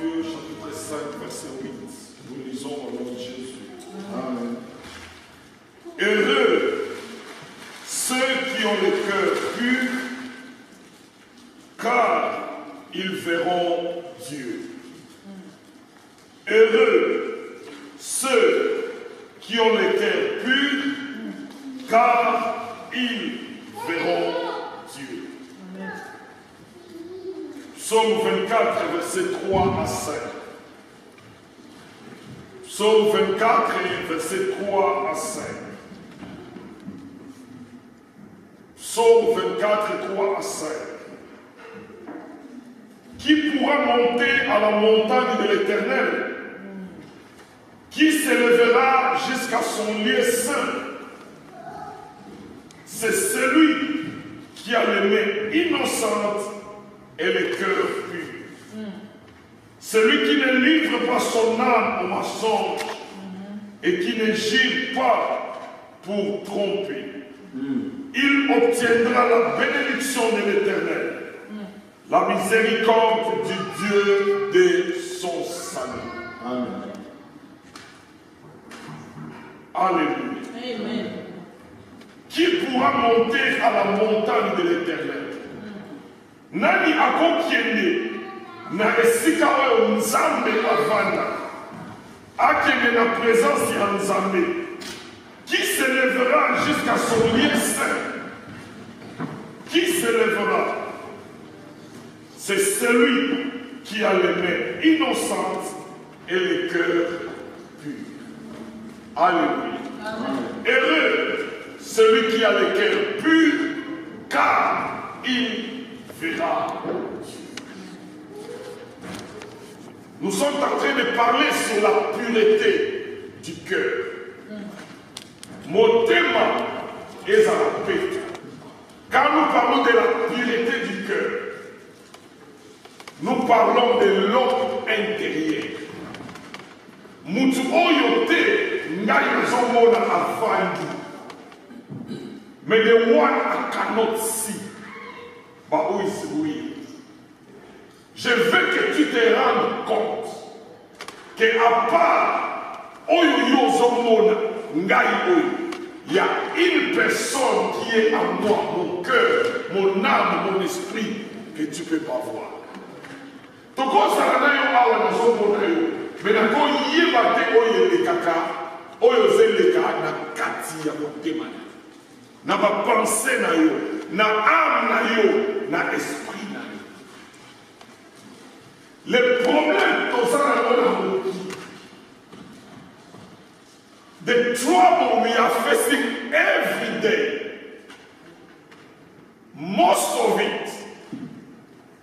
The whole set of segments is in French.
Matthieu chapitre 5 verset 8. Nous lisons au nom de Jésus. Amen. Heureux ceux qui ont le cœur pur, car ils verront Dieu. Heureux ceux qui ont le cœur pur, car ils verront Dieu. Amen. Psaume 24, verset 3 à 5. Psaume 24, verset 3 à 5. Psaume 24, 3 à 5. Qui pourra monter à la montagne de l'Éternel? Qui s'élèvera jusqu'à son lieu saint? C'est celui qui a les mains innocentes et le cœur pur. Celui qui ne livre pas son âme au mensonge et qui ne gire pas pour tromper. Il obtiendra la bénédiction de l'Éternel, la miséricorde du Dieu de son salut. Amen. Alléluia. Amen. Qui pourra monter à la montagne de l'Éternel? Nani akokiende na esika oyo Nzambe avanda akende na présence ya Nzambe, qui s'élèvera jusqu'à son lieu saint? Qui s'élèvera? C'est celui qui a les mains innocentes et le cœur pur. Alléluia. Heureux celui qui a le cœur pur, car il verra Dieu. Nous sommes en train de parler sur la pureté du cœur. Mon thème est à la paix. Quand nous parlons de la pureté du cœur, nous parlons de l'homme intérieur. Mutu oyo te ngai nazomona avandi. Mais the one I cannot see. Bah où oui. Je veux que tu te rendes compte que à part oyo yozomona ngai oyo, il y a une personne qui est à moi, mon cœur, mon âme, mon esprit, que tu ne peux pas voir. Toko saranayo awa nazomona yo, mais nako yeba te oyo lekaka, oyo zeleka na kati ya motema na ba pensée na yo, na âme na yo, na esprit na yo. Le problème the trouble we are facing every day, most of it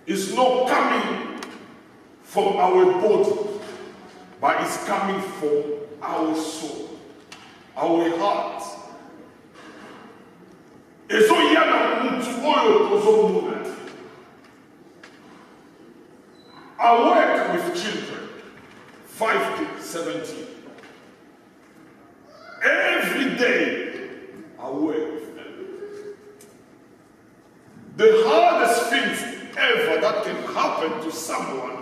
is not coming from our body, but it's coming from our soul, our heart. Ezo yana mutu oyo tozomuna. I work with children, 5 to 17. Every day, I work with them. The hardest thing ever that can happen to someone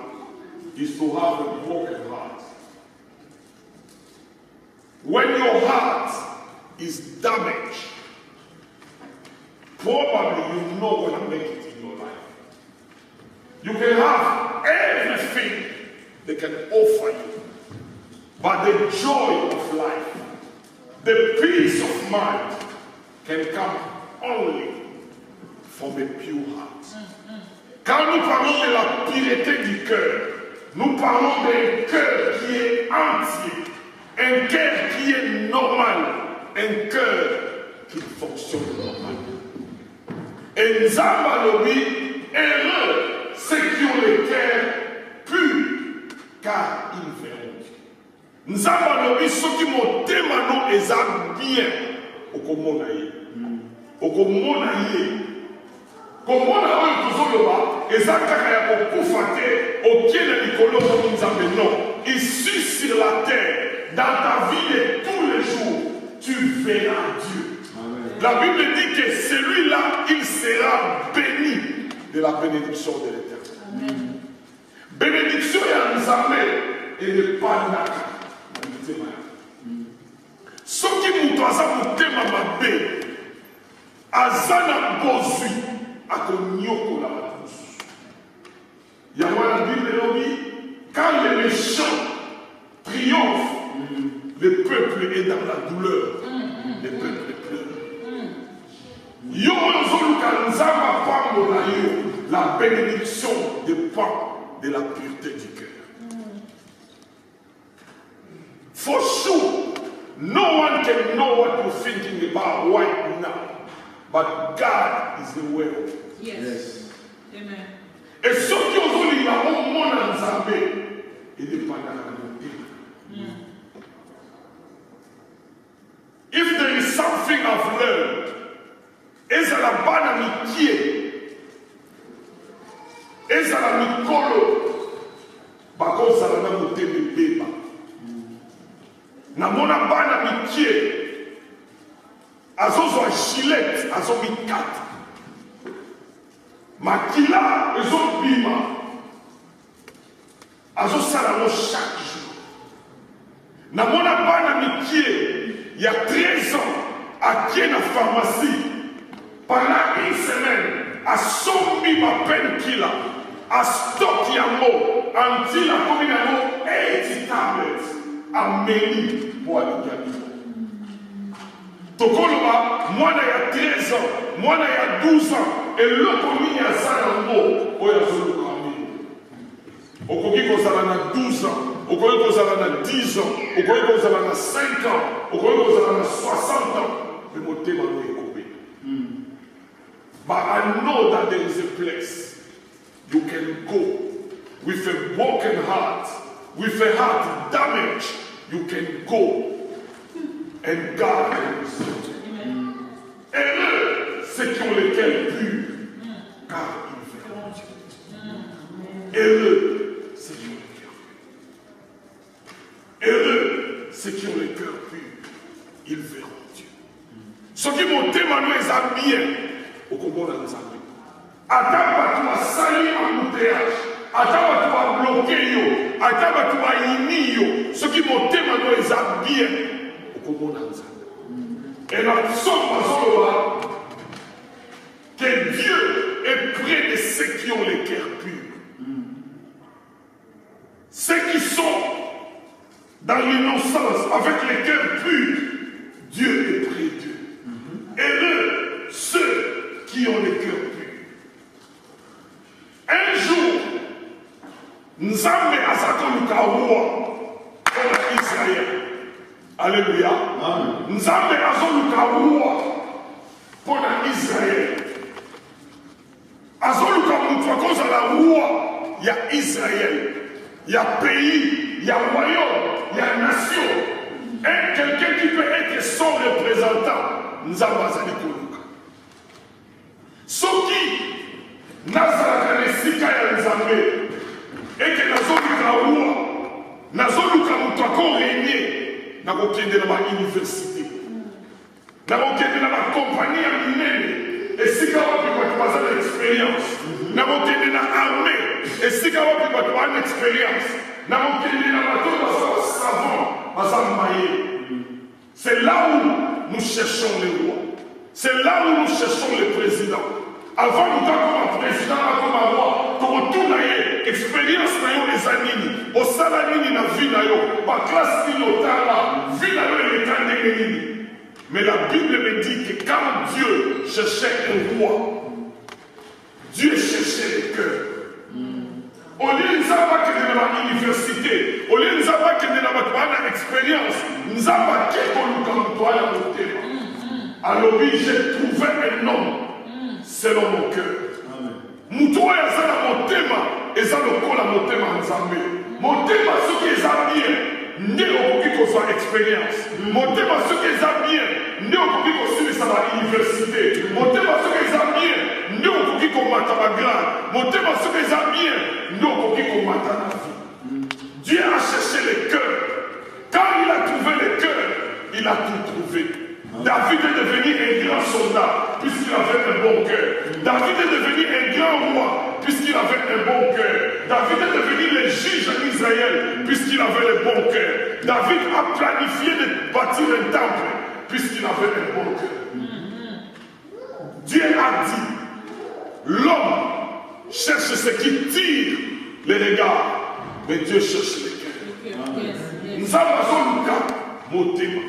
is to have a broken heart. When your heart is damaged, probably you're not going to make it in your life. You can have everything they can offer you, but the joy of life, the peace of mind can come only from a pure heart. Quand nous parlons de la pureté du cœur, nous parlons d'un cœur qui est entier, un cœur qui est normal, un cœur qui fonctionne normalement. Et nous avons dit, heureux ceux qui ont le cœur pur, car ils verront Dieu. Nous avons dit, ceux qui m'ont témoigné, ils ont bien au commonaïe. Au commonaïe. Komona oyo tozoloba ezakaka ya kokufa te okiele likolo mo Nzambe non. Ici sur la terre, dans ta vie de tous les jours, tu verras Dieu. Amen. La Bible dit que celui-là, il sera béni de la bénédiction de l'Éternel. Bénédiction ya nzambe elepandaka na mitema soki moto aza motema mabe aza na bozwi akonyokola bato mosusu yango wana bible elobi quand les méchants triomphent le peuple est dans la douleur le peuple pleure yo oyo ozoluka nzambe apambola yo la bénédiction dépend de la pureté du cœur. For sure, no one can know what you're thinking about right now, but God is aware. Yes. Amen. Et ce qui aujourd'hui là au monde en Zambé, il dépend de la beauté. If there is something I've learned, is à la bonne amitié. ezala mikolo bakozala na motema ebeba namona bana mikie azozwa gilete azomikata makila ezobima azosala yango chaque jour namona bana mikie ya 13 ans akie na pharmacie pendant une semaine asombi bapenkila a stock yango until akomi nango 80 tablets ameli po alingi tokoloba mwana ya 13 ans mwana ya 12 ans eloko nini aza yango oyo azoluka mingi okoki kozala na 12 ans okoki kozala na 10 ans okoki kozala na 5 ans okoki kozala na 60 ans mpe motema no ekobela but I know that there is a place you can go with a broken heart, with a heart damaged, you can go and God can restore. Heureux ceux qui ont les cœurs purs, car ils verront Dieu. Heureux ceux qui ont les cœurs purs. Heureux ceux qui ont les cœurs purs, ils verront Dieu. Ce qui m'ont témoigné est bien au Congo dans Zambie. Ata bato basali embouteillage ata bato babloke yo ata bato bayini yo soki motema no eza bien okomona nzambe et na somme bazoloba que Dieu est près de ceux qui ont les cœurs purs ceux qui sont dans l'innocence avec les cœurs purs Dieu est près d'eux heureux ceux qui ont les cœurs purs. Un jour, Nzambe azakoluka roi pour Israël. Alléluia. Nzambe azoluka roi pour Israël. Azoluka mutu akozala roi ya Israël. Ya pays, ya royaume, ya nation. Et quelqu'un qui peut être son représentant, Nzambe azali koluka. Soki nazalaka na esika ya nzambe eke nazoluka roi nazoluka moto akorenie nakokende na bauniversité nakokende na bakompani ya minene esika wapi bato baza na expérience nakokende na armée esika wapi bato baza na expérience nakokende na bato baza basavant baza maye. C'est là où nous cherchons les rois, c'est là où nous cherchons les présidents. Avant nous comme président, comme roi, comme tout naïe, expérience naïe les années, au salamini na vie naïe, ma classe pilotara, vie naïe les temps. Mais la Bible me dit que quand Dieu cherchait un roi, Dieu cherchait le cœur. Au lieu de savoir que dans l'université, au lieu de savoir que dans la expérience, nous avons comme toi la beauté. Alors oui, j'ai trouvé un homme selon mon cœur. Moutoua yazala motema, ezala lokola motema nzambe. Motema soki eza bien, nde okoki kozwa expérience. Motema soki eza bien, nde okoki kosilisa ba université. Motema soki eza bien, nde okoki komata ba grade. Motema soki eza bien, nde okoki komata na vie. Dieu a cherché le cœur. Quand il a trouvé le cœur, il a tout trouvé. David est devenu un grand soldat puisqu'il avait un bon cœur. David est devenu un grand roi puisqu'il avait un bon cœur. David est devenu le juge en Israël puisqu'il avait le bon cœur. David a planifié de bâtir un temple puisqu'il avait un bon cœur. Dieu a dit, l'homme cherche ce qui tire les regards, mais Dieu cherche les cœurs. Nous avons un motema.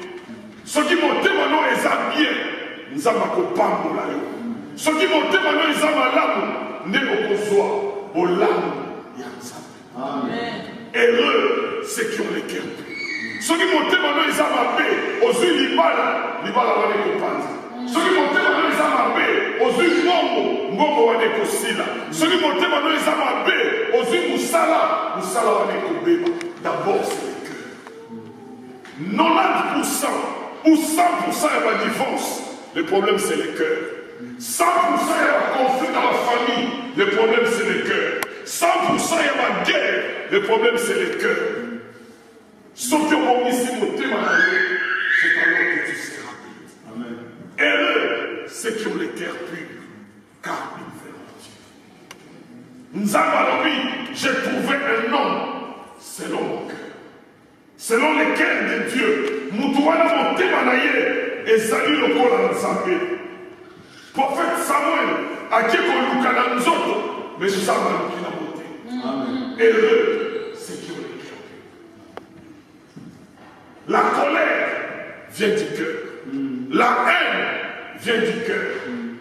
Ce qui motema non est bien, nous avons un pambola. Ce qui motema non est malamu, ne okozwa olamu ya nzambe. Heureux ceux qui ont les cœurs purs. Ce qui motema non est mabe, ozui libala wane kopanza. Ce qui motema non est mabe, ozui ngombo wane kosila. Ce qui motema non est mabe, ozui musala wane kobeba. D'abord c'est le cœur. 90% ou 100% de la divorce, le problème c'est le cœur. 100% de la conflit dans la famille, le problème c'est le cœur. 100% de la guerre, le problème c'est le cœur. Sauf que mon ici, mon thème, c'est alors que tu seras rapide. Heureux ceux qui ont le cœur pur, car ils verront Dieu. Nzambalobi, j'ai trouvé un homme selon mon cœur. Selon le cœur de Dieu, Moutouana mon témanaye et Zali le Kola Nzambé. Prophète Samuel a dit qu'on nous a nous autres, mais je sais pas qui l'a monté. Heureux, c'est qui ont le cœur. La colère vient du cœur. La haine vient du cœur.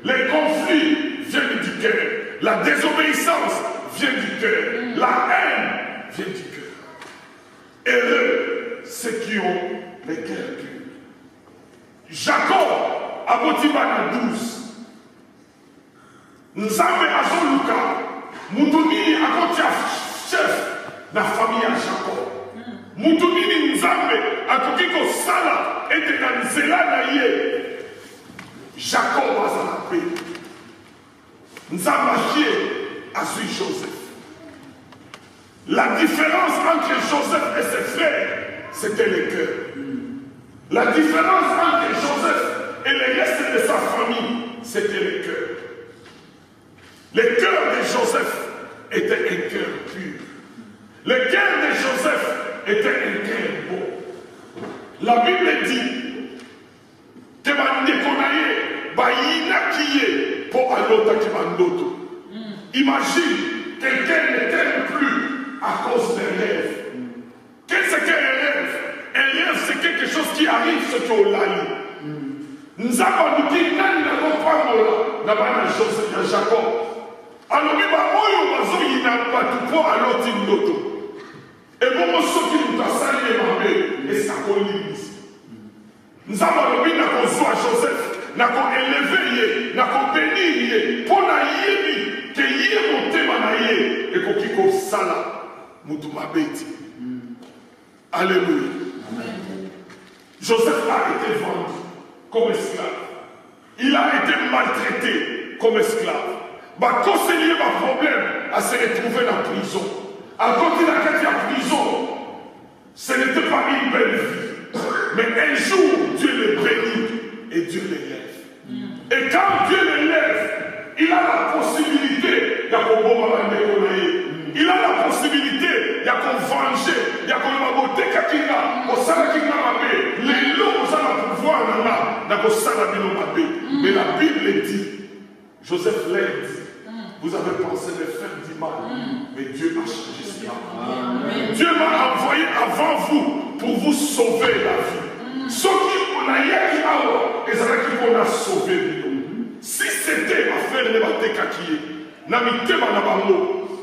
Les conflits viennent du cœur. La désobéissance vient du cœur. La haine vient du cœur. Heureux, ceux qui ont les cœurs purs. Jacob a Botibana 12. Nzambe azoluka mutunini akotia chef na famille ya Jacob. Mutunini Nzambe akoki kosala ete na nzela na ye Jacob azala pe. Nzambe achie azui Joseph. La différence entre Joseph et ses frères, c'était le cœur. La différence entre Joseph et le reste de sa famille, c'était le cœur. Le cœur de Joseph était un cœur pur. Le cœur de Joseph était un cœur beau. La Bible dit que Mandekonaye Bayina Kiye pour Alota Kimandoto. Imagine, quelqu'un ne t'aime plus à cause des rêves. Qu'est-ce qu'un rêve? Un rêve, c'est quelque chose qui arrive, ce qui est au lali. Nous avons dit, nous n'avons pas là, Joseph et Jacob. Alors, il va y avoir un peu à l'autre ndoto. Et bon, ce qui nous a salué, et ça colise. Nous avons dit, nous avons Joseph, nous avons élevé, nous avons béni, pour nous yébi, que yé monté manaye, et qu'on kiko sala, moutouma beti. Alléluia. Joseph a été vendu comme esclave. Il a été maltraité comme esclave. Quand c'est lié à un problème, à se retrouver dans la prison. À côté de la prison, ce n'était pas une belle vie. Mais un jour, Dieu le bénit et Dieu l'élève. Et quand Dieu l'élève, il a la possibilité de il a la possibilité de venger, de beauté les lots ont pouvoir mais la Bible dit, Joseph l'aide. Vous avez pensé de faire du mal, mais Dieu a changé cela. Dieu m'a envoyé avant vous pour vous sauver la vie. Ce qu'on a eu et c'est qu'on a sauvé. Si c'était à faire les batékakié,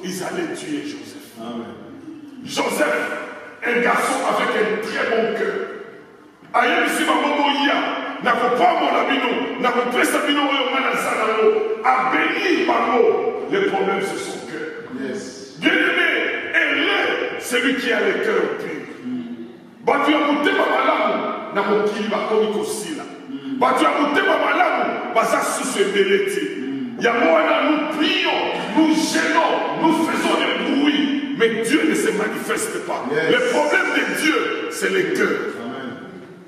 ils allaient tuer Joseph. Joseph, un garçon avec un très bon cœur. Aïe, si maman n'a pas mon abino, n'a pas pris sa bino a béni par mot. Le problème, c'est son cœur. Bien-aimé, heureux, celui qui a le cœur pur. Batu ya mutema malamu, na mokili bakomi kosila. Batu ya mutema malamu, baza sous belete. Yamouana, nous prions, nous gênons, nous faisons des bruits, mais Dieu ne se manifeste pas. Le problème de Dieu, c'est le cœur.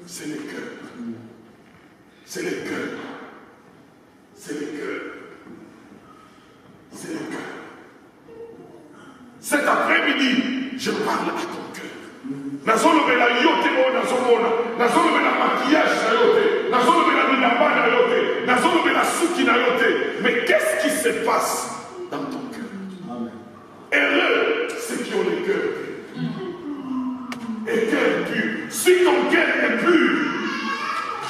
C'est le cœur. C'est le cœur. C'est le cœur. C'est le cœur. Cette Je parle à ton cœur. Nazolobela yote o nazomona. Nazolobela maquillage na yote. Nazolobela minamba na yote. Nazolobela suki na yote. Mais qu'est-ce qui se passe dans ton cœur? Amen. Heureux ceux qui ont le cœur pur. Et cœur pur. Si ton cœur est pur,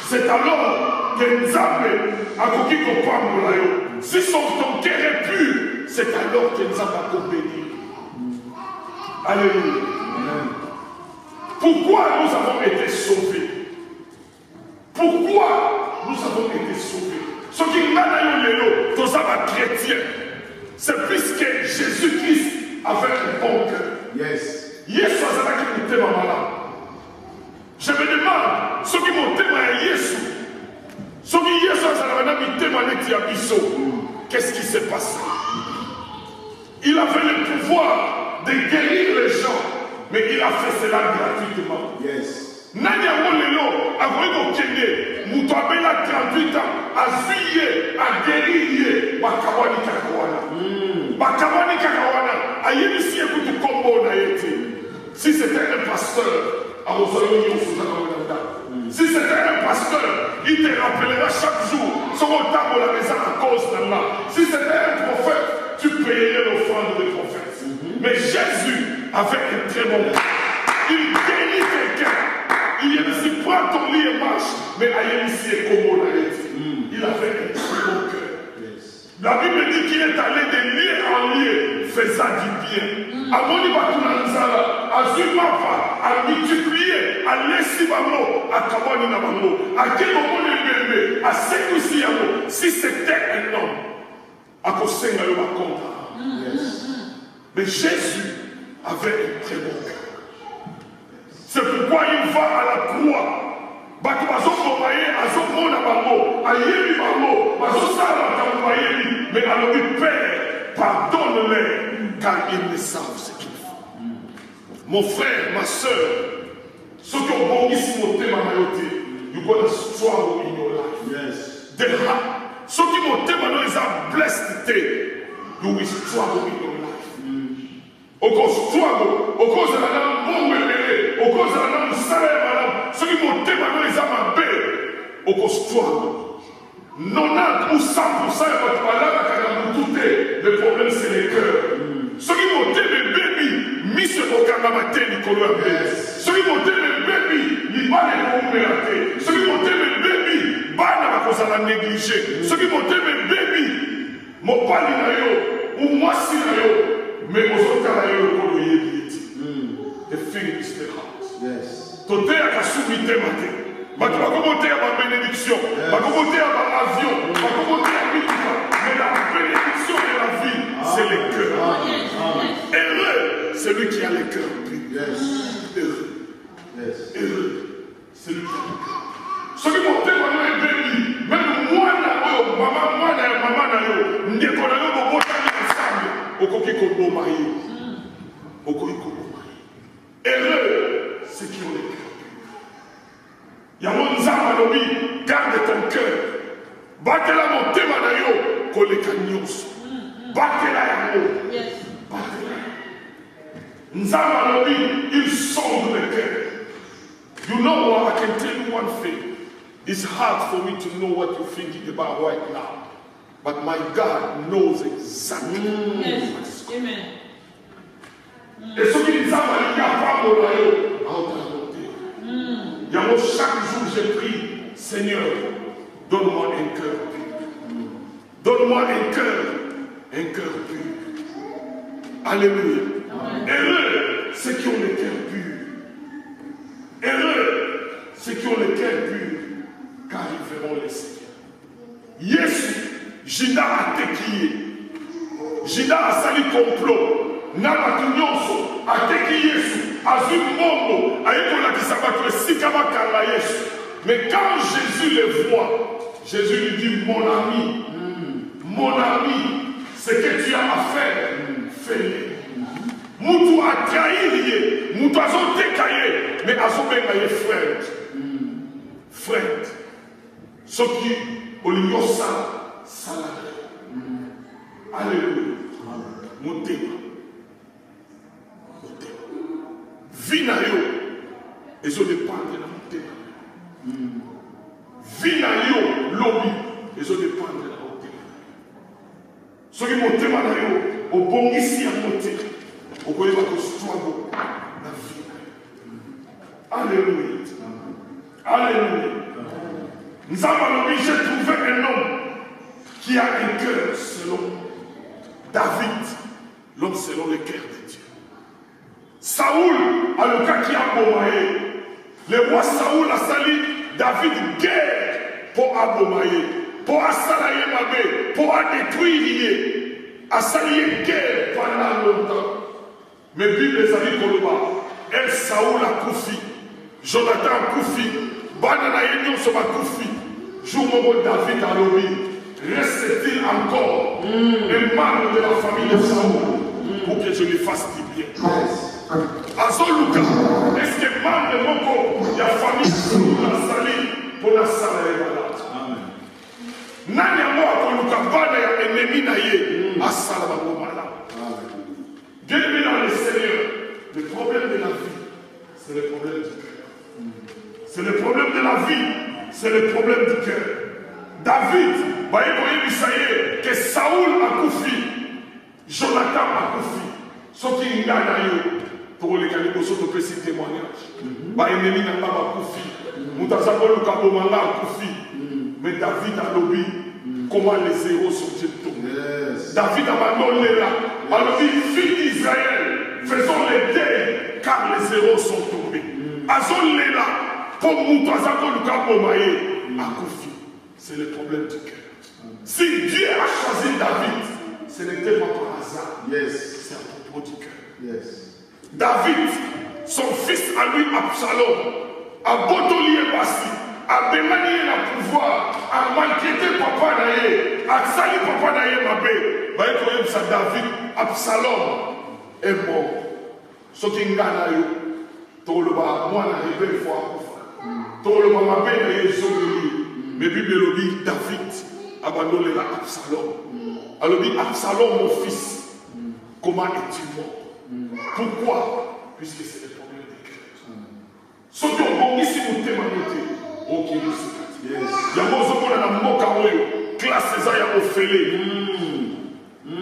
c'est alors que Nzambe a koki kopambola yo. Si ton cœur est pur, c'est alors que Nzambe a béni. Alléluia. Pourquoi nous avons été sauvés? Pourquoi nous avons été sauvés? Ce qui m'a dit, tous les chrétiens, c'est puisque Jésus-Christ avait un bon cœur. Yes. Yesu azala qui nous témoigne malade. Je me demande, ceux qui m'ont témoigné Yesu, ceux qui Yesu azala qui témoigné Tiabiso, qu'est-ce qui s'est passé? Il avait le pouvoir de guérir les gens, mais il a fait cela gratuitement. Yes. Nani Amolelo a voulu kende, Moutouabela 38 ans, a zuyé, a guéri, Bakawani Kakawana. Bakawani Kakawana, a yémisi écoute combo na yéti. Si c'était un pasteur, si c'était un pasteur, il te rappellera chaque jour son table la maison à cause d'Allah. Si c'était un prophète, tu payerais l'offrande des prophètes. Mais Jésus avait un très bon cœur. Il guérit quelqu'un. Il ici prend ton lit et marche, mais il ici est comme on a dit. Il avait un très bon cœur. La Bible dit qu'il est allé de lieu en lieu, faisant du bien. Amoni Batunanzala, Azumapa, a multiplié, a laissé Bamo, a Kabani Namamo, a Kémomone Bébé, a Sekousiamo. Si c'était un homme, à Kosenga Yomakonda. Mais Jésus avait un très bon cœur. C'est pourquoi il va à la croix. Bato bazokomaye azomona bango ayeli bango bazosala makambo bayeli mais alobi Père pardonne-les car ils ne savent ce qu'ils font. Mon frère, ma soeur, ceux qui ont bongisi motema na yo te, you gonna struggle in your life. Yes. Ceux qui motema no is a blessed day, you will struggle in your life. Oko struggle, oko zala mbongwelele, oko zala msala ceux qui m'ont témoigné les âmes au costume. 90% ou 100% le problème c'est les cœurs. Ceux qui m'ont témoigné, mis ce bocamamaté, Nicolas. Ceux qui m'ont témoigné, ils vont les ceux qui m'ont témoigné, bana va la négliger. Ceux qui m'ont témoigné, mon pali na yo, ou moi si na yo, mais aux autres na yo, le coloyer dit. The thing is the house. Yes. Toté à Kassoumi Tématé. Bato bakomoté à ma bénédiction. Bakomoté à ma avion. Bakomoté à Mitika. Mais la bénédiction de la vie, c'est les cœurs. Heureux, celui qui a les cœurs purs. Heureux. Heureux, celui qui a les cœurs. Ceux qui m'ont témoigné un bébé, même moi, maman, maman, ndeko na yo bobotani ensemble. Okoki kobomaye. Okoki kobomaye. Heureux, ceux qui ont les cœurs. Yamonzama lobi, garde ton cœur. Batela motema na yo, koleka nyonso. Batela yango. Batela. Nzama lobi, il sonde le cœur. You know what? I can tell you one thing. It's hard for me to know what you're thinking about right now. But my God knows exactly. Yes. Amen. Et ce qui nous a mal, il n'y a pas mon aïe. Chaque jour j'ai prie, Seigneur, donne-moi un cœur pur. Donne-moi un cœur pur. Alléluia. Heureux ceux qui ont le cœur pur. Heureux ceux qui ont le cœur pur, car ils verront le Seigneur. Yesu, Jida a tekiye. Jida a sali complot. Nabatu nyonso ateki Yesu azui mbongo ayekolakisa bato esika bakanga Yesu. Mais quand Jésus le voit, Jésus lui dit mon ami, ce que tu as à faire, fais-le. Moutou a trahi, moutou a zotekaye, mais azobenga ye frère. Ce qui oliosa salade. Alléluia. Moutema. vie na yo ezodépendre na motema. Vie na yo lobi ezodépendre na motema. Soki motema na yo obongisi yango te okoyeba kostruggle na vie na yo. Alléluia. Alléluia. Nzambe alobi, j'ai trouvé un homme qui a un cœur selon David, l'homme selon le cœur de Dieu. Saoul a le cas qui a bomaé. Le roi Saoul a sali David guerre pour abomaye, pour assalayer mabe, pour détruire, a sali guerre pendant longtemps. Mais Bible les amis Koloba, El Saoul a koufi, Jonathan a koufi, Banana Yenyon Soba koufi, jour où David a lobby. Reste-t-il encore un membre de la famille de Saoul pour que je lui fasse du bien? Azoluka, est-ce que membre de mon corps, il y a famille Saoul a sali pour la salle et malade? Nani a moi pour le cabane et ennemi naïe à Salama pour malade. Bien-aimé dans le Seigneur, le problème de la vie, c'est le problème du cœur. C'est le problème de la vie, c'est le problème du cœur. David, que Saoul a koufi, Jonathan a koufi, ce qui est gagné pour les canibos, surtout que c'est témoignage. Ennemi n'a pas koufi, Moutazabolo Kabomanga a koufi, mais David a lobby, comment les héros sont-ils tombés? David a abandonné là, alors dit, fils d'Israël, faisons les deuils, car les héros sont tombés. Azon là, pour Moutazabolo Kabomaye a koufi. C'est le problème du cœur. Si Dieu a choisi David, ce n'était pas par hasard. C'est à propos du cœur. David, son fils à lui, Absalom, a botolié Bassi, a bémanié le pouvoir, a maltraité papa naïe, a sali papa naïe mabé. Voyez ça, David, Absalom est mort. Ce qui est gagné, tout le monde, moi, n'a pas une fois. Tout le monde m'a béni, mais Bible le dit, David abandonne la Absalom. Alors dit, Absalom, mon fils, comment es-tu mort? Pourquoi? Puisque c'est le problème des cœurs. Ce qui est bon ici, vous témoignez, ok, il y a un moka, classe les aïe au fêlé.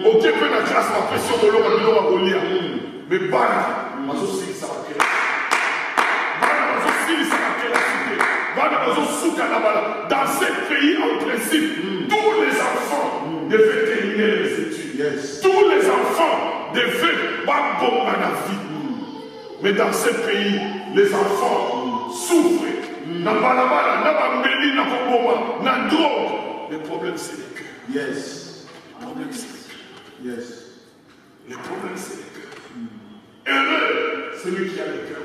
Ok, peu de classe, ma pression de l'eau, mais bana, ma aussi, ça va créer. Bana, ma aussi, ça va créer la cité. Dans ce pays, en principe, tous les enfants devaient terminer les études. Tous les enfants devaient pas bon à la vie. Mais dans ce pays, les enfants souffrent. Le problème, c'est le cœur. Le problème, c'est le cœur. Le problème, c'est le cœur. Heureux, celui qui a le cœur.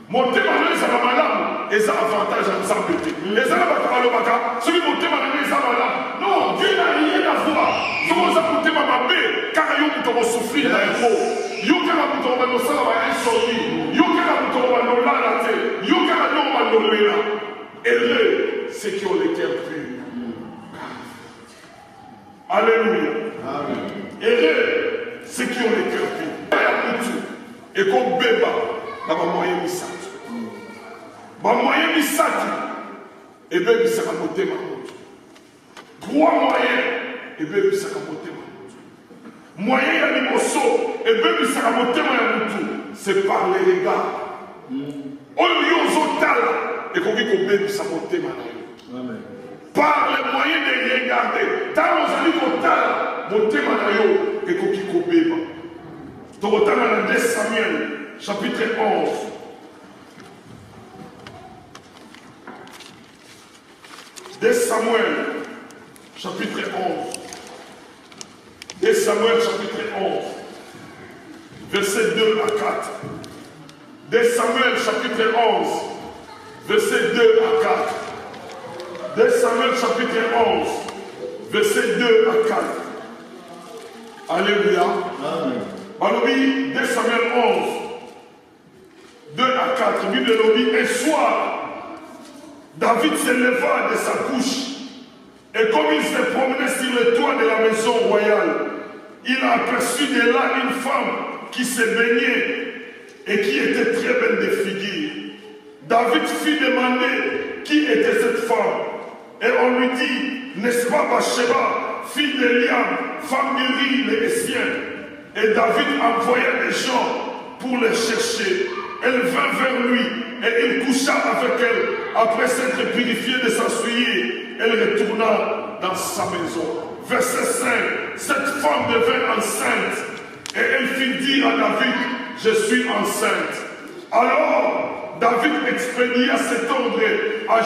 Mon témoignage, ça va malade. Et ça avantage ensemble. Et ça va pas le bac. Celui qui monte malade, ça va malade. Non, Dieu n'a rien à voir. Je vous ai monté ma mabé. Car il y a un souffrir dans le mot. Il y a un sorti. Il y a un heureux, ceux qui ont le cœur pur. Alléluia. Heureux, ceux qui ont le cœur pur. Et comme bébé. Dans ma moyenne misatu. Ma moyenne misatu. Et bien, il sera monté ma moto. 3 moyens. Et bien, il sera monté ma moto. Moyen ya limoso. Et bien, il sera monté ma moto. C'est par les regards. On lui a et qu'on dit qu'on il sera monté ma moto. Par les moyens de regarder. Tant on s'est dit qu'on t'a monté ma moto. Et qu'on dit qu'on bébé. Donc, on a 2 Samuel. Chapitre 11. De Samuel, chapitre 11. De Samuel, chapitre 11. Verset 2 à 4. De Samuel, chapitre 11. Verset 2 à 4. De Samuel, chapitre 11. Verset 2 à 4. Alléluia. Amen. Alobi, 2 Samuel 11. 2 à 4, Bible le dit, un soir, David se leva de sa couche, et comme il se promenait sur le toit de la maison royale, il a aperçu de là une femme qui se baignait et qui était très David fit demander qui était cette femme. Et on lui dit, n'est-ce pas Bathsheba, fille d'Eliam, femme d'Uri, le Hessien? Et David envoya des gens pour les chercher. Elle vint vers lui et il coucha avec elle. Après s'être purifié de sa souillure, elle retourna dans sa maison. Verset 5. Cette femme devint enceinte et elle fit dire à David, je suis enceinte. Alors David expédia cet ordre à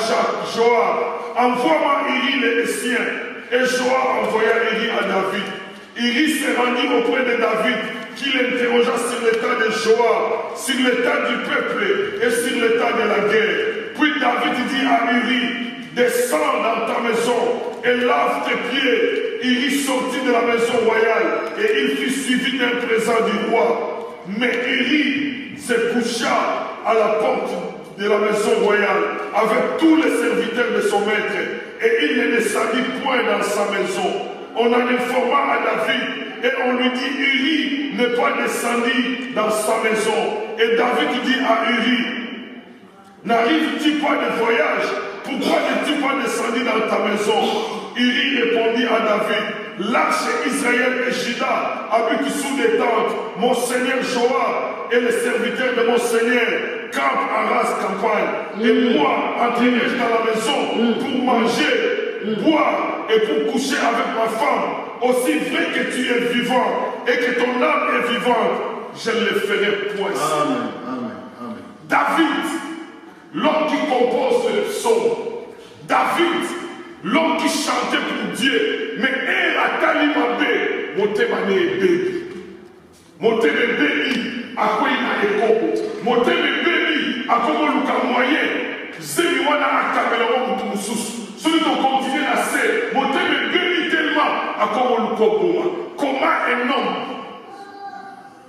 Joab, envoie-moi Uri le Hessien. Et Joab envoya Uri à David. Uri se rendit auprès de David, qui l'interrogea sur l'état de Joab, sur l'état du peuple et sur l'état de la guerre. Puis David dit à Uri, descends dans ta maison et lave tes pieds. Uri sortit de la maison royale et il fut suivi d'un présent du roi. Mais Uri se coucha à la porte de la maison royale avec tous les serviteurs de son maître et il ne descendit point dans sa maison. On en informa à David et on lui dit, Uri n'est pas descendu dans sa maison. Et David dit à Uri, n'arrive-t-il pas de voyage? Pourquoi n'es-tu pas descendu dans ta maison? Uri répondit à David, l'arche Israël et Juda habitent sous des tentes. Mon seigneur Joab et les serviteurs de mon seigneur campent en race campagne. Et moi, entraîné dans la maison pour manger, boire et pour coucher avec ma femme. Aussi vrai que tu es vivant et que ton âme est vivante, je ne le ferai point. Amen, amen, amen. David, l'homme qui compose le psaume. David, l'homme qui chantait pour Dieu. Mais Atali Mabé, Motemane Ebebi. Motemane Ebebi, Akwena Ekobo. Motemane Ebebi, Akobo Luka Moyen. Zemiwana Akabela Mutumusus. Celui qui continue à se. Motemane Ebebi tellement, Akobo Luka Boma. Comment un homme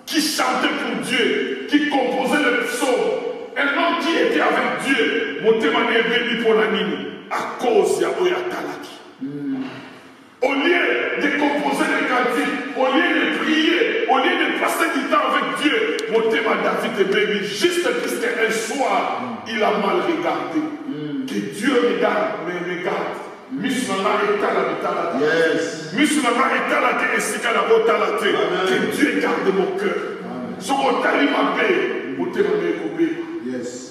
qui chantait pour Dieu, qui composait le psaume, un homme qui était avec Dieu, Motemane Ebebi pour la nini. À cause de Oyatalaki. Au lieu de composer des cantiques, au lieu de prier, au lieu de passer du temps avec Dieu, mon thème à David et Bébi, juste puisqu'un soir, il a mal regardé. Que Dieu regarde, mais regarde. Mismama est à la Yes. Mismama est à la terre et c'est qu'à la botalate. Que Dieu garde mon cœur. Son otali ma paix, mon thème à Bébi. Yes.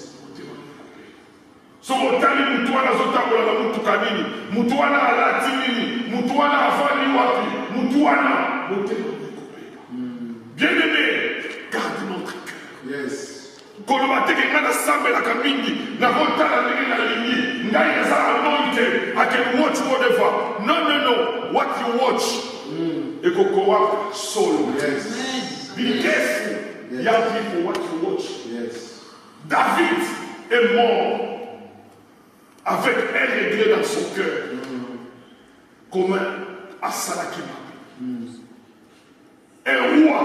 Sokotali mutuana zotakola na mutukanini, mutuana alati nini, mutuana afani wapi, mutuana motema nikopeka. Bien-aimé, garde notre cœur. Yes. Koloba teke ngana sambe la kamindi, na kotala ndenge na lingi, ngai na sa anointed, I can watch whatever. No, what you watch, ekokowa soul. Yes. Be careful, young people, what you watch. Yes. David est mort avec un regret dans son cœur, comme un Salakima. Un roi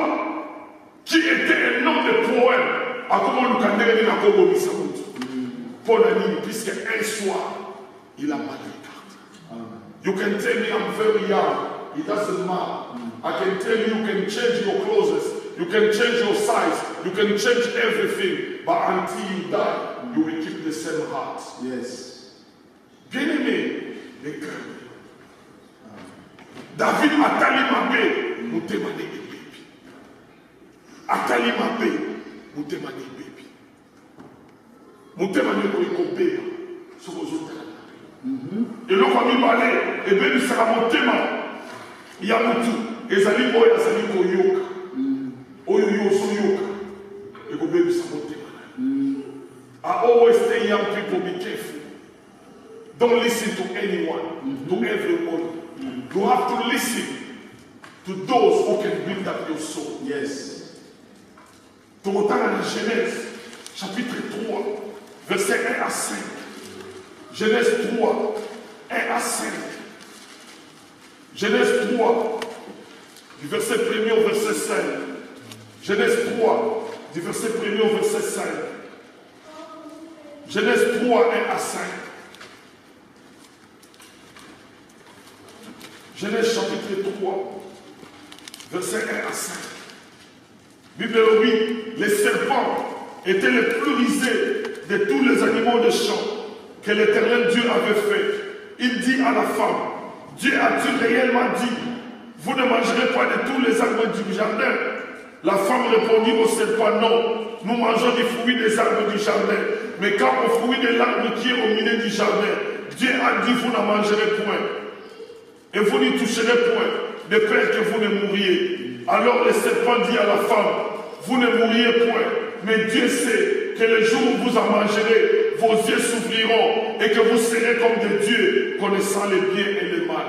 qui était un homme de poème, à comment nous candidatons à Kobo Misamout. Pour la nuit, puisqu'un soir, il a mal regardé. You can tell me I'm very young, it doesn't matter. I can tell you can change your clothes, you can change your size, you can change everything, but until you die, you will keep the same heart. Yes. Bien-aimé, les cœurs. David Atali Mabé, Moutemane Ebebi. Atali Mabé, Moutemane Ebebi. Moutemane Ebebi, et l'on va m'y balai, et bien il sera Moutema. Il y a Moutou, et Zali Boya, Zali Koyoka. Oyoyo, Soyoka. Et que bien il sera Moutema. I always say young people, be careful. Don't listen to anyone, to everyone. You have to listen to those who can build up your soul. Yes. Dans la Genèse, chapitre 3, versets 1 à 5. Genèse 3, 1 à 5. Genèse 3, du verset 1er au verset 5. Genèse 3, du verset 1er au verset 5. Genèse 3, 1 à 5. Genèse chapitre 3, verset 1 à 5. Bible oui, les serpents étaient les plus rusés de tous les animaux de champ que l'Éternel Dieu avait fait, il dit à la femme, Dieu a-t-il réellement dit, vous ne mangerez pas de tous les arbres du jardin? La femme répondit au serpent, non, nous mangeons des fruits des arbres du jardin. Mais quand au fruit de l'arbre qui est au milieu du jardin, Dieu a dit, vous n'en mangerez point. Et vous n'y toucherez point, de peur que vous ne mouriez. Alors le serpent dit à la femme, vous ne mourriez point, mais Dieu sait que le jour où vous en mangerez, vos yeux s'ouvriront et que vous serez comme des dieux, connaissant le bien et le mal.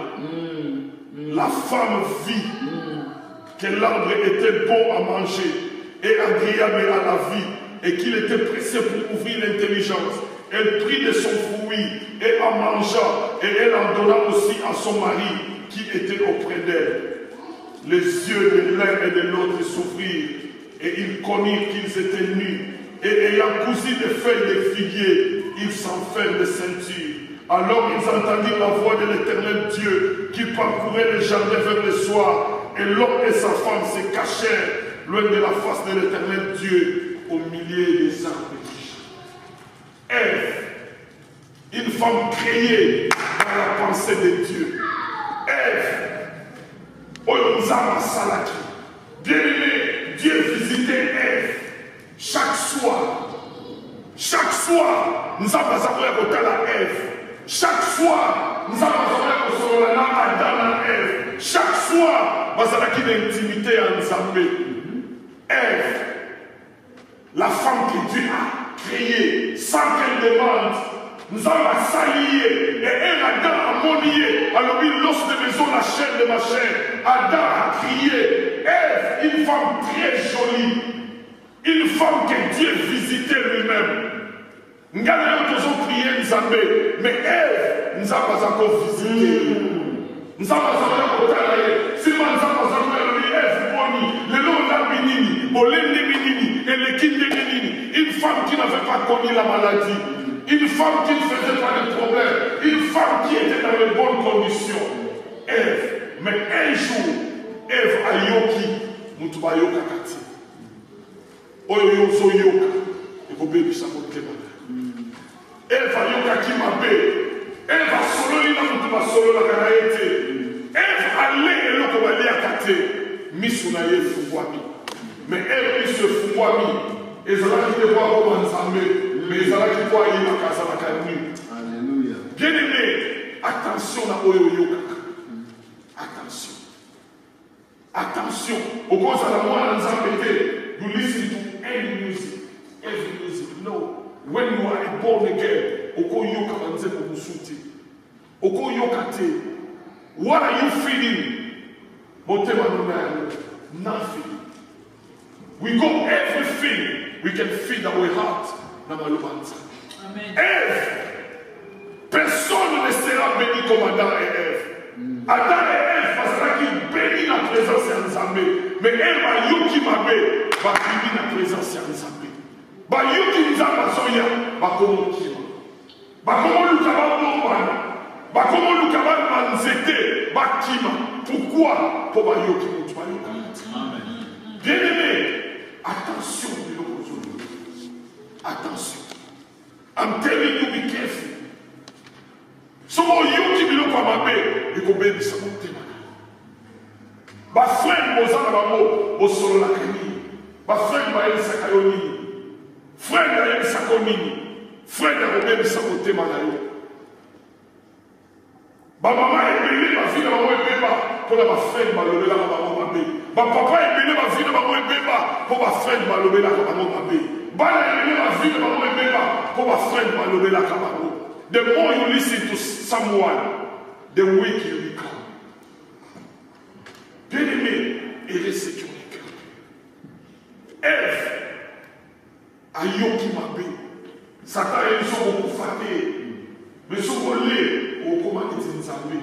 La femme vit que l'arbre était bon à manger et agréable à la vie et qu'il était précieux pour ouvrir l'intelligence. Elle prit de son fruit et en mangea et elle en donna aussi à son mari qui était auprès d'elle. Les yeux de l'un et de l'autre s'ouvrirent et ils connurent qu'ils étaient nus et ayant cousu des feuilles de figuier, ils s'enferment de ceinture. Alors ils entendirent la voix de l'Éternel Dieu qui parcourait le jardin vers le soir. Et l'homme et sa femme se cachèrent loin de la face de l'Éternel Dieu au milieu des arbres du jardin. Ève, une femme créée dans la pensée de Dieu. Ève, Oyonzama Salaki. Bien-aimé, Dieu visitait Ève chaque soir. Chaque soir, nous avons besoin de Ève. Chaque soir, nous avons besoin de Adam et Ève. Chaque soir, nous avons une intimité en Zambé. Ève, la femme que Dieu a créée sans qu'elle demande, nous avons s'allier et Adam a monié. Alors, l'os de maison, la chair de ma chair. Adam a crié. Ève, une femme très jolie. Une femme que Dieu visitait lui-même. Nous avons prié Nzambé, mais Ève, nous avons pas encore visité. Nous avons pas encore travaillé. Si nous avons pas encore travaillé, Ève, le long la bénini, Bolende bénini, et le kinde bénini. Une femme qui n'avait pas connu la maladie. Une femme qui ne faisait pas de problème. Une femme qui était dans les bonnes conditions. Ève, mais un jour, Ève a yoki, Mutuba yoka kati. Oyo yozo yoka, et vous bébé ça vous témoigne. Ève a yoka ki mabe. Ève a solo li na Mutuba solo la kanaete. Ève a le eloko bali akate. Misu na ye fungwami. Mais Ève se fungwami. Ezalaki te kwa ko manzambe. Mais ezalaki kwa ye makasa na kanu. Alléluia. Bien-aimé, attention à oyo yoka. Attention. Attention. Au cause à la moine nzambete. You listen to any music. Every music. No. When you are born again, oko yoka manze kusuti. Oko yoka te. What are you feeling? Motema no nothing. We got everything we can feed our heart. Amen. Ève, personne ne sera béni comme Adam et Ève. Adam et Ève, parce qu'ils bénissent la présence de Nzambé. Mais Ève a yoki mabe, va bénir la présence de Nzambé. Ba yoki Nzamba soya, ba komo kima. Ba komo lukaba bombana. Ba komo lukaba manzete, ba kima. Pourquoi? Pour ba yoki mutu ba yoki. Amen. Bien-aimé, attention, attention. I'm telling you, be careful. So yoki biloko mabe, ikobe bisamote mana. Ba frère bozana bamo, bosolo la kani. Ba frère ba elisa kayoni. Frère ya elisa konini. Frère ya obe bisamote mana yo. Ba mama ebele ba fille ba mo ebeba, pour la ba frère ba lobela ba mo mabe. Ba papa ebele ba fille ba mo ebeba, pour ba frère ba lobela ba mo mabe. The more you listen to someone, the weak you become. Bien-aimé, il est sécurisé. Ève, ayoki mabe, Satan est beaucoup fatigué, mais son volet, au comment est Nzambé.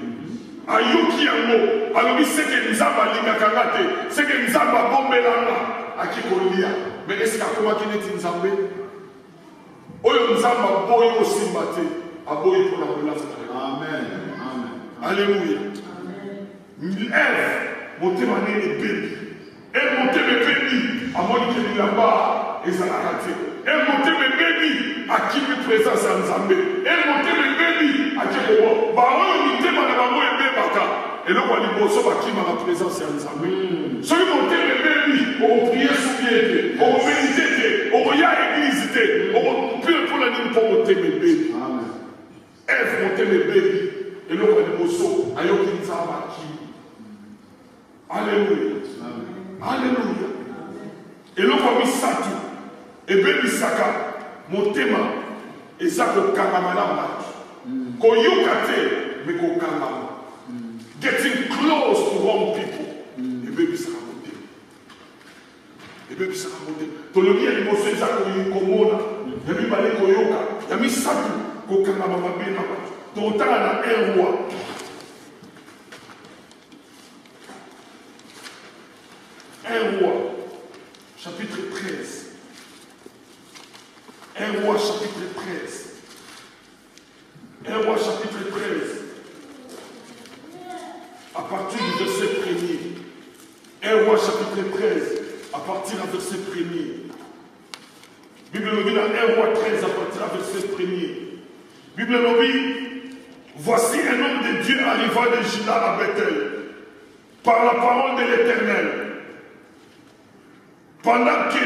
Ayoki yango, alors il sait que Nzamba likakangate, c'est que Nzamba bombelanga, akikolia. Mais est-ce qu'il y a comment qui n'est Nzambé? Oyo Nzamba boy aussi maté, a boy pour la relation. Amen. Amen. Alléluia. Ève, monté mané les bébés. Elle monté les bébés, à moi qui est là-bas. ezalaka te. Motema ebebi akimi présence ya Nzambe. Motema ebebi akeko baoyo mitema na bango ebebaka eloko ya liboso bakimaka présence ya Nzambe. Soki motema ebebi okoprie soki ete okomédite te okoya église te okopie mpona nini mpo motema ebebi. Eve motema ebebi eloko ya liboso ayoki Nzambe akimi. Alléluia. Alléluia. Eloko misatu ebebisaka motema eza kokangama na bato. Koyoka te me kokangama. Getting close to wrong people. Ebebisaka motema. Ebebisaka motema. Tolobi ya liboso eza komona. Ya mibale koyoka. Ya misatu kokangama mabe na bato. Totala na un roi. 1 roi, chapitre 13. 1 roi, chapitre 13. 1 roi, chapitre 13. À partir du verset 1er. 1 roi, chapitre 13. À partir du verset 1er. Bible nous dit dans 1 roi 13, à partir du verset 1er. Bible nous dit, voici un homme de Dieu arriva de Juda à Bethel, par la parole de l'Éternel. Pendant que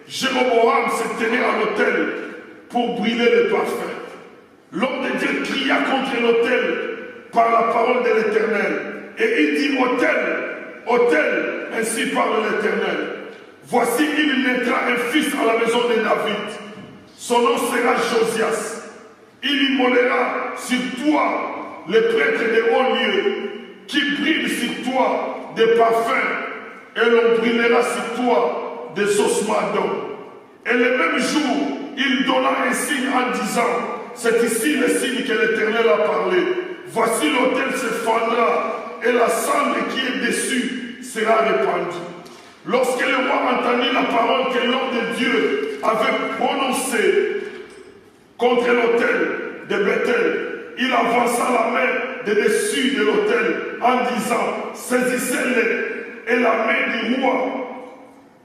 Jéroboam se tenait à l'autel pour brûler le parfum, l'homme de Dieu cria contre l'autel par la parole de l'Éternel. Et il dit, autel, autel, ainsi parle l'Éternel. Voici, il naîtra un fils à la maison de David. Son nom sera Josias. Il immolera sur toi les prêtres des hauts lieux qui brillent sur toi des parfums. Et l'on brûlera sur toi des ossements d'homme. Et le même jour, il donna un signe en disant, c'est ici le signe que l'Éternel a parlé. Voici l'autel se fendra et la cendre qui est dessus sera répandue. Lorsque le roi entendit la parole que l'homme de Dieu avait prononcée contre l'autel de Bethel, il avança la main de dessus de l'autel en disant, saisissez-le. Et la main du roi,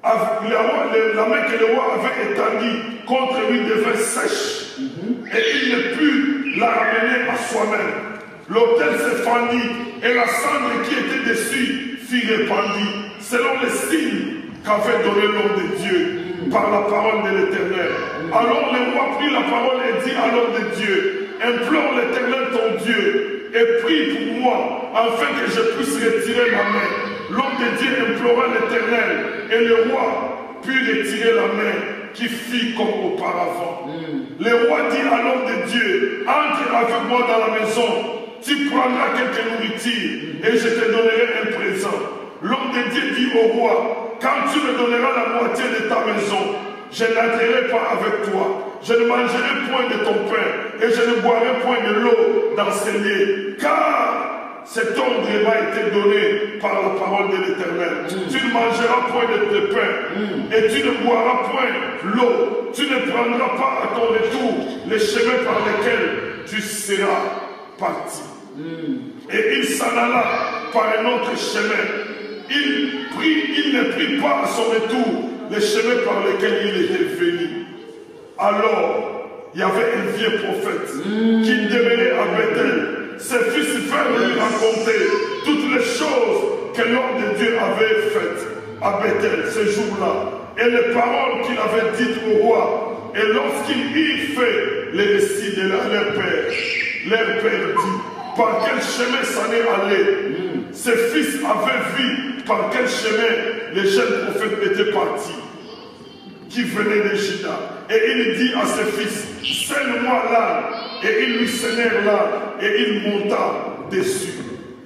la main que le roi avait étendue contre lui devint sèche. Et il ne put la ramener à soi-même. L'autel se fendit et la cendre qui était dessus fut répandue, selon le signe qu'avait donné l'homme de Dieu par la parole de l'Éternel. Alors le roi prit la parole et dit à l'homme de Dieu, implore l'Éternel ton Dieu et prie pour moi, afin que je puisse retirer ma main. L'homme de Dieu implora l'Éternel, et le roi put retirer la main qui fit comme auparavant. Le roi dit à l'homme de Dieu, entre avec moi dans la maison, tu prendras quelque nourriture, et je te donnerai un présent. L'homme de Dieu dit au roi, quand tu me donneras la moitié de ta maison, je n'entrerai pas avec toi, je ne mangerai point de ton pain, et je ne boirai point de l'eau dans ces lieux, car cet ordre m'a été donné par la parole de l'Éternel. Tu ne mangeras point de tes pains, et tu ne boiras point l'eau, tu ne prendras pas à ton retour les chemins par lesquels tu seras parti. Et il s'en alla par un autre chemin. Il ne prit pas à son retour les chemins par lesquels il était venu. Alors, il y avait un vieux prophète qui demeurait à Bethel. Ses fils vinrent lui raconter toutes les choses que l'homme de Dieu avait faites à Bethel ce jour-là. Et les paroles qu'il avait dites au roi. Et lorsqu'il eut fait les récits de leur père dit, par quel chemin s'en est allé. Ses fils avaient vu par quel chemin les jeunes prophètes étaient partis, qui venaient de Juda. Et il dit à ses fils, scelle-moi l'âne. Et ils lui scellèrent l'âne, et il monta dessus.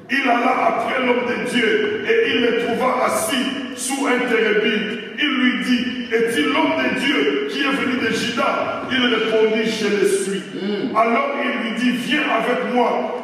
Il alla après l'homme de Dieu, et il le trouva assis sous un térébinthe. Il lui dit, es-tu l'homme de Dieu qui est venu de Juda? Il répondit, je le suis. Alors il lui dit, viens avec moi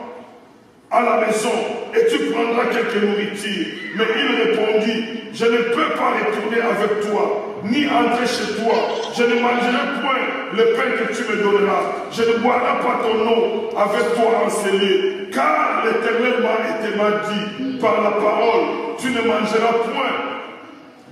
à la maison, et tu prendras quelque nourriture. Mais il répondit, je ne peux pas retourner avec toi, ni entrer chez toi. Je ne mangerai point le pain que tu me donneras. Je ne boirai pas ton eau avec toi enseignée. Car l'Éternel m'a dit par la parole, tu ne mangeras point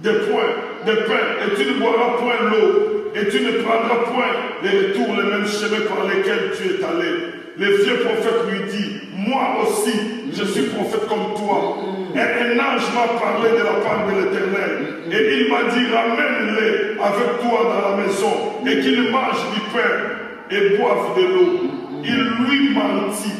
de point, de pain, et tu ne boiras point l'eau, et tu ne prendras point les retours, les mêmes chemins par lesquels tu es allé. Le vieux prophète lui dit, moi aussi, je suis prophète comme toi. Et un ange m'a parlé de la part de l'Éternel. Et il m'a dit, ramène-les avec toi dans la maison, et qu'ils mangent du pain et boivent de l'eau. Il lui mentit.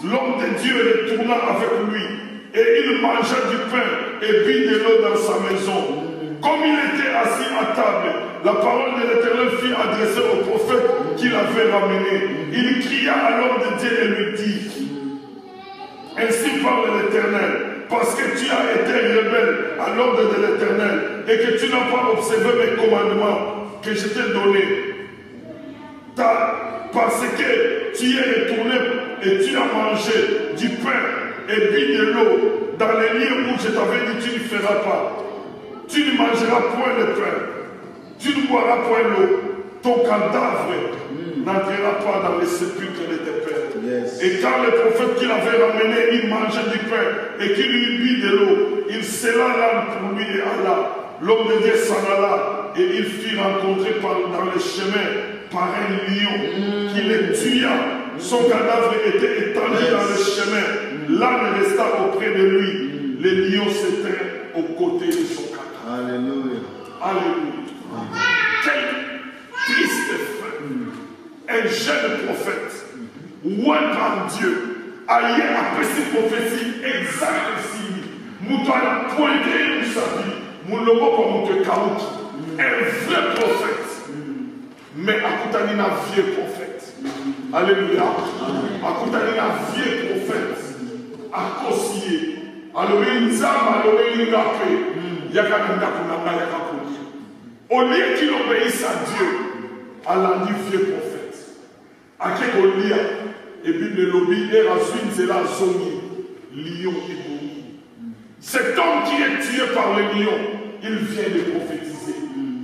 L'homme de Dieu retourna avec lui, et il mangea du pain et but de l'eau dans sa maison. Comme il était assis à table, la parole de l'Éternel fut adressée au prophète qui l'avait ramené. Il cria à l'homme de Dieu et lui dit, ainsi parle l'Éternel, parce que tu as été rebelle à l'ordre de l'Éternel et que tu n'as pas observé mes commandements que je t'ai donnés. Parce que tu es retourné et tu as mangé du pain et bu de l'eau dans les lieux où je t'avais dit tu ne feras pas. Tu ne mangeras point le pain, tu ne boiras point l'eau, ton cadavre n'entrera pas dans les sépulcres de tes pères. Yes. Et quand le prophète qui l'avait ramené, il mangeait du pain et qu'il lui but de l'eau, il scella l'âme pour lui et Allah. L'homme de Dieu s'en alla et il fut rencontré dans le chemin par un lion qui le tua. Son cadavre était étendu dans le chemin. L'âne resta auprès de lui. Le lion s'éteint aux côtés de son cadavre. Alléluia. Alléluia. Quelle triste fin. Un jeune prophète, oué par Dieu, aïe après cette prophétie exacte ici. Moutoua pointé où sa vie. Mon logo comme un kaouki. Un vrai prophète. Mais à Koutanina, vieux prophète. Alléluia. À Koutanina, vieux prophète. À Kossier. Alléluia. Nzama, alléluia. Yakananda Kunamba Yakakouki. Au lieu qu'il obéisse à Dieu, Allah dit vieux prophète. À Kekolia, et puis le lobby est Razun Zela Zongi, lion et Boumi. Cet homme qui est tué par le lion, il vient de prophétiser.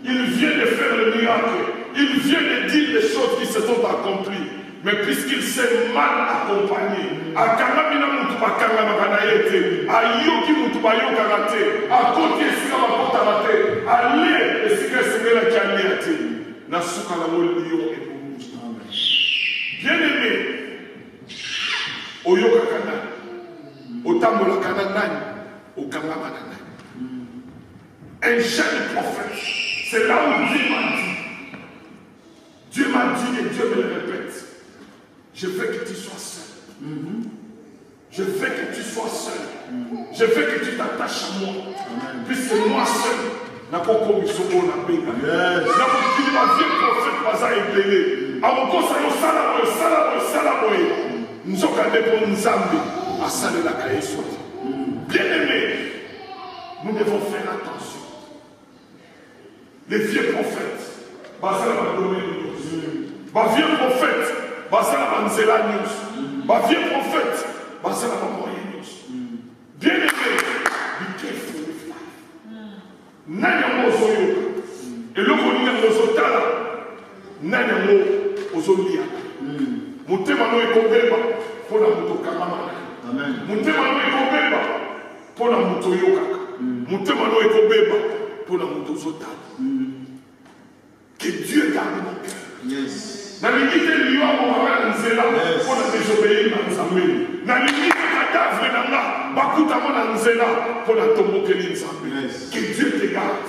Il vient de faire le miracle. Il vient de dire les choses qui se sont accomplies. Mais puisqu'il s'est mal accompagné, à Kangamina Moutuba Kangamaganaete, à Yoki Moutuba Yokarate, à Côté Sikama Kotarate, à Lé et Sika Singela Kianéate, Nasuka Lamo Lion et Boumou. Bien-aimé, au Yokakana, au Tambola Kananani, au Kangamanani. Un jeune prophète, c'est là où Dieu m'a dit. Dieu m'a dit et Dieu me le répète. Je veux que tu sois seul. Je veux que tu sois seul. Je veux que tu t'attaches à moi. Puisque moi seul, n'a pas comme ce qu'on a béni. N'a pas dit ma vie prophète pas à ébélé. À mon corps, ça y est, salaboy. Nous sommes allés pour nous amener à saler la cahier sur. Bien aimé, nous devons faire attention. Les vieux prophètes, basés à la domaine de Dieu. Les vieux prophètes, basés à la Manzela News. Les vieux prophètes, basés à la Moyen News. Bien aimé, be careful with life. Nanya mozoyo. Et le koninga mozotala. Nanya mo ozolia. Mutema no ekobeba. Pona muto kamamana. Amen. Mutema no ekobeba. Pona muto yokaka. Mutema no ekobeba. Pona muto zotala. Que Dieu garde mon cœur. Yes. Na limite liwa mwana nzela pona désobéir na nzambe. Na limite cadavre nanga bakuta mwana nzela pona tombokeli nzambe. Que Dieu te garde.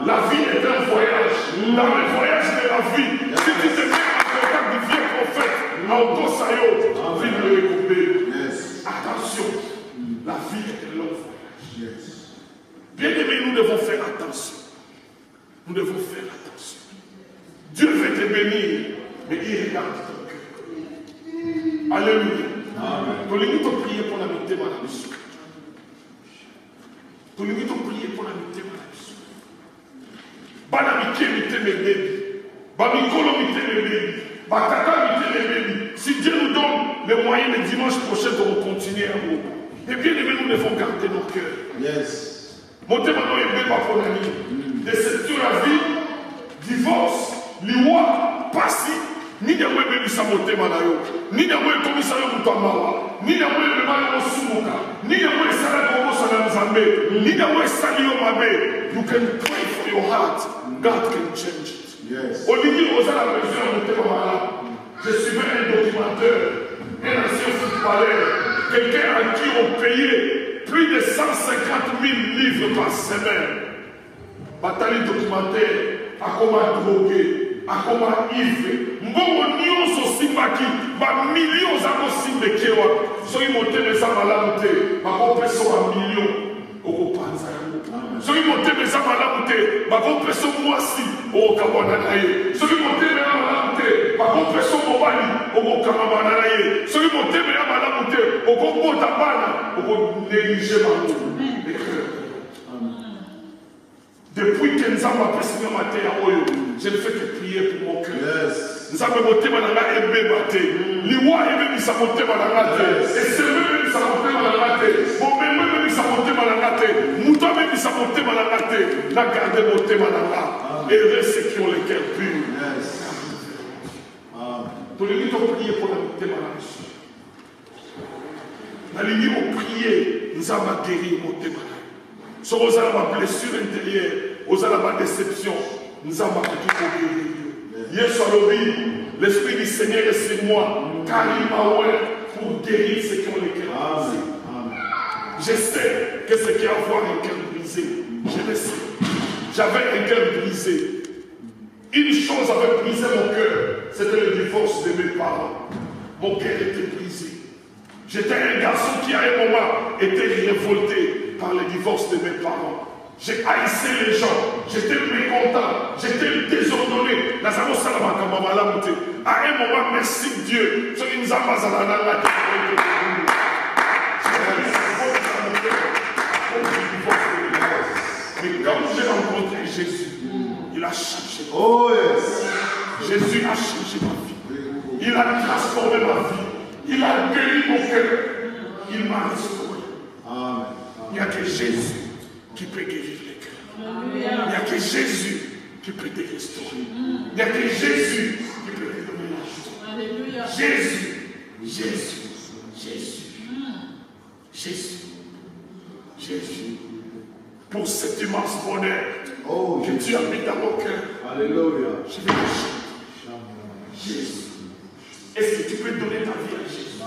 La vie est un voyage. Dans le voyage de la vie, si tu te mets en contact du vieux prophète, en Gosayo, attention, la vie est un long voyage. Bien aimé, nous devons faire attention. Nous devons faire attention. Dieu veut te bénir, mais il regarde ton cœur. Alléluia. Nous devons prier pour la vérité, madame. Nous devons prier pour la vérité, madame. Si Dieu nous donne les moyens le dimanche prochain de continuer à nous, et bien aimé, nous devons garder nos cœurs. Yes. Montez maintenant et bien pour l'ami. Déception la vie, divorce, l'iwa, passé, Nini yango ebebisa motema na yo. Nini yango ekomisa yo moto amawa. Nini yango emema yo osumuka. Nini yango esalaki obosana Nzambe. Nini yango esali yo mabe. You can pray for your heart. God can change it. Yes. Olivier ozala besoin ya motema malamu. Je suivais un documentaire, un ancien footballeur, quelqu'un à qui on payait plus de 150 000 livres par semaine. Batali documentaire, à comment droguer, à comment ivre. Mbongo nyonso simbaki, ba millions zako simbekewa. So imote mesa malamu te, bako peso ba millions. Oko panza yango. So imote mesa malamu te, bako peso mwasi. Oko kabwana na ye. So imote mesa malamu te, bako peso mobali. Oko kamabana na ye. So imote mesa malamu te, oko bota bana. Oko néglige bango. Depuis que nous avons appris ce matin, je ne fais que prier pour mon cœur. Nous avons voté dans la MB. Liwa ebe bisa motema na ngate. Eseme ebe bisa motema na ngate. Bomeme ebe bisa motema na ngate. Muto ebe bisa motema na ngate. Na garde motema na ngate. Et ceux qui ont les cœurs purs. Tous les gens ont prié pour la motema na ngate. Na ligne ont prié, nous avons guéri motema na ngate. Si vous avez ma blessure intérieure, vous avez ma déception, nous avons tout guéri. Hier soir, l'Esprit du Seigneur est sur moi, car il m'a ouvert pour guérir ceux qui ont les cœurs brisés. Je sais que ce qui a à voir un cœur brisé, je le sais. J'avais un cœur brisé. Une chose avait brisé mon cœur, c'était le divorce de mes parents. Mon cœur était brisé. J'étais un garçon qui, à un moment, était révolté par le divorce de mes parents. J'ai haïssé les gens, j'étais mécontent, j'étais désordonné. À un moment, merci Dieu, ce qui nous a pas à la mais quand j'ai rencontré Jésus, il a changé. Oh yes. Jésus a changé ma vie. Il a transformé ma vie. Il a guéri mon cœur. Il m'a restauré. Amen. Il n'y a que Jésus qui peut guérir les cœurs. Il n'y a que Jésus qui peut te restaurer. Il n'y a que Jésus qui peut te donner la joie. Jésus, Jésus, Jésus, Jésus, Jésus. Pour cet immense bonheur que tu as mis dans mon cœur. Alléluia. Je vais te chanter. Jésus. Est-ce que tu peux donner ta vie à Jésus?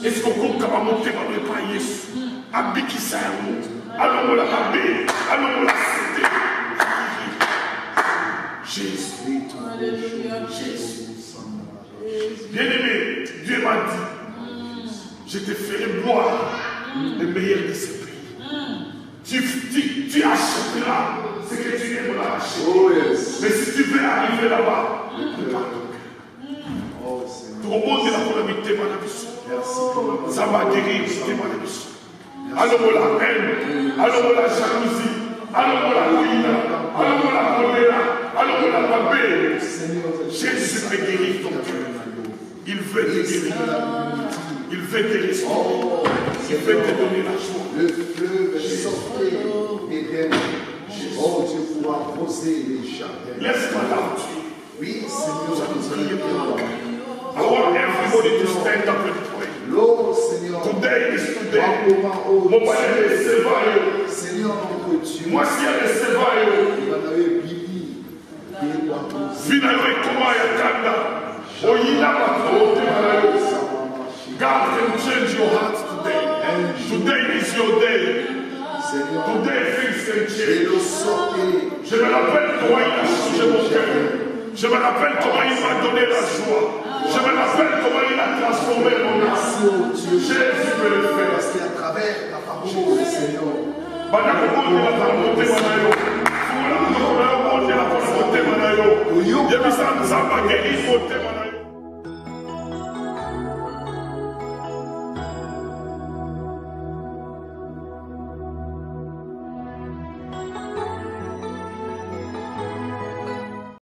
Est-ce qu'on compte comme un monter dans le pays Jésus? Abdi qui sert à nous. Allons la babé. Allons la cité. Jésus. Jésus. Bien-aimé, Dieu m'a dit, je te ferai boire le meilleur de ce pays. Tu achèteras ce que tu aimeras acheter. Oh yes. Mais si tu veux arriver là-bas, prépare ton cœur. Oh Seigneur. Tout le monde est là pour la victime à la vie. Ça va guérir victime à la vie. Allons la haine, allons la jalousie, allons la ruine, allons la colère, allons la babée. Jésus peut guérir ton cœur. Il veut te guérir. Il veut te restaurer. Il veut te donner la joie. Le fleuve sortait d'Éden. Oh, Dieu pourra poser les jardins. Laisse-moi là tuer. Oui, Seigneur, Nous allons prier pour toi. I want everybody to stand up and pray. L'eau, Seigneur. Today is today. Mon père est sévère. Seigneur, notre Dieu. Moi, si elle est sévère, finalement, comment elle est Oyina God can change your heart today. Today is your day. Today things can change. Je me rappelle comment il a changé mon cœur. Je me rappelle comment il m'a donné la joie. Je me rappelle comment il a transformé mon âme. Jésus peut le faire. Parce qu'à travers la parole, Seigneur. Yebisa nzamba ngeli fote